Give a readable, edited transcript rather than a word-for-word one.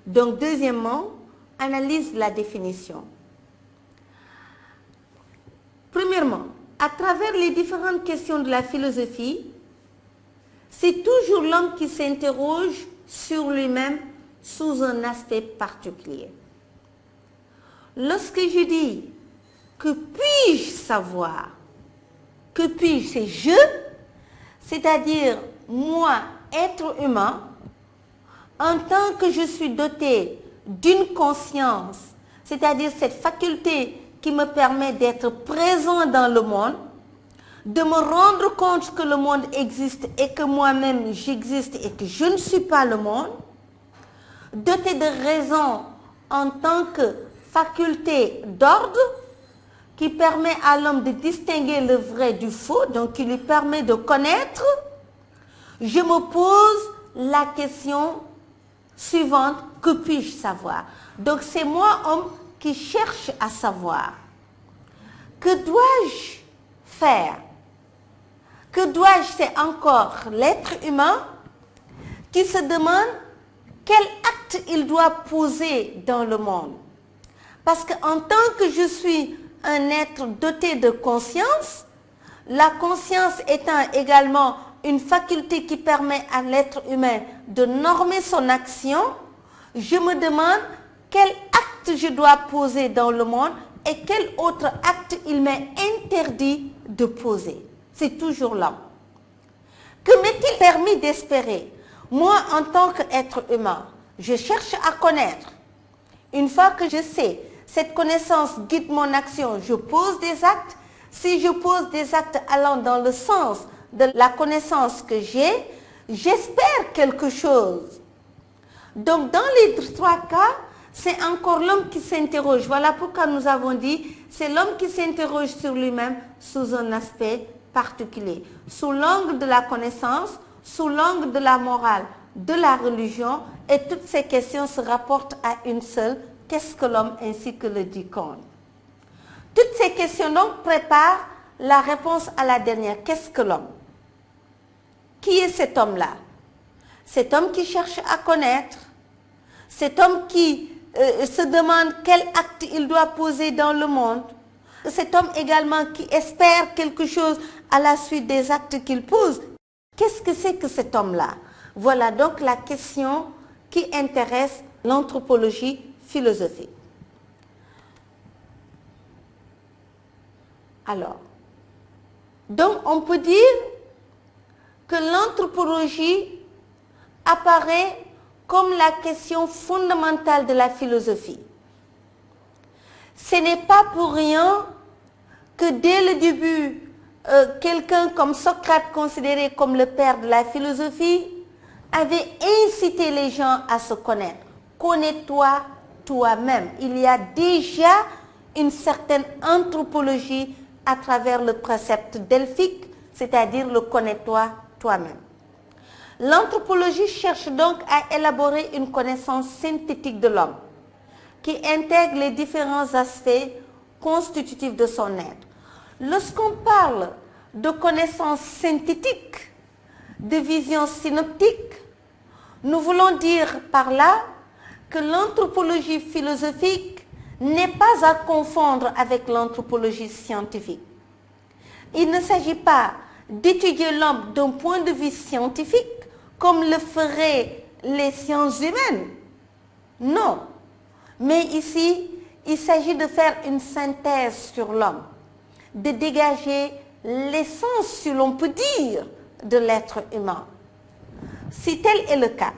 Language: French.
Donc, deuxièmement, analyse la définition. Premièrement, à travers les différentes questions de la philosophie, c'est toujours l'homme qui s'interroge sur lui-même sous un aspect particulier. Lorsque je dis que puis-je savoir, que puis-je, c'est je, c'est-à-dire moi, être humain, en tant que je suis doté d'une conscience, c'est-à-dire cette faculté qui me permet d'être présent dans le monde, de me rendre compte que le monde existe et que moi-même j'existe et que je ne suis pas le monde, doté de raison en tant que faculté d'ordre qui permet à l'homme de distinguer le vrai du faux, donc qui lui permet de connaître, je me pose la question suivante, que puis-je savoir? Donc c'est moi, homme, qui cherche à savoir. Que dois-je faire? Que dois-je, c'est encore l'être humain qui se demande quel acte il doit poser dans le monde. Parce qu'en tant que je suis un être doté de conscience, la conscience étant également une faculté qui permet à l'être humain de normer son action, je me demande quel acte je dois poser dans le monde et quel autre acte il m'est interdit de poser. C'est toujours l'homme. Que m'est-il permis d'espérer? Moi, en tant qu'être humain, je cherche à connaître. Une fois que je sais, cette connaissance guide mon action, je pose des actes. Si je pose des actes allant dans le sens de la connaissance que j'ai, j'espère quelque chose. Donc, dans les trois cas, c'est encore l'homme qui s'interroge. Voilà pourquoi nous avons dit, c'est l'homme qui s'interroge sur lui-même sous un aspect particulier. Sous l'angle de la connaissance, sous l'angle de la morale, de la religion, et toutes ces questions se rapportent à une seule, qu'est-ce que l'homme ainsi que le dit Kant. Toutes ces questions donc préparent la réponse à la dernière, qu'est-ce que l'homme? Qui est cet homme-là? Cet homme qui cherche à connaître, cet homme qui se demande quel acte il doit poser dans le monde, cet homme également qui espère quelque chose à la suite des actes qu'il pose. Qu'est-ce que c'est que cet homme-là? Voilà donc la question qui intéresse l'anthropologie philosophique. Alors, donc on peut dire que l'anthropologie apparaît comme la question fondamentale de la philosophie. Ce n'est pas pour rien que dès le début, quelqu'un comme Socrate, considéré comme le père de la philosophie, avait incité les gens à se connaître. Connais-toi toi-même. Il y a déjà une certaine anthropologie à travers le précepte delphique, c'est-à-dire le connais-toi toi-même. L'anthropologie cherche donc à élaborer une connaissance synthétique de l'homme qui intègre les différents aspects constitutifs de son être. Lorsqu'on parle de connaissance synthétique, de vision synoptique, nous voulons dire par là que l'anthropologie philosophique n'est pas à confondre avec l'anthropologie scientifique. Il ne s'agit pas d'étudier l'homme d'un point de vue scientifique comme le feraient les sciences humaines. Non. Mais ici, il s'agit de faire une synthèse sur l'homme, de dégager l'essence, si l'on peut dire, de l'être humain. Si tel est le cas,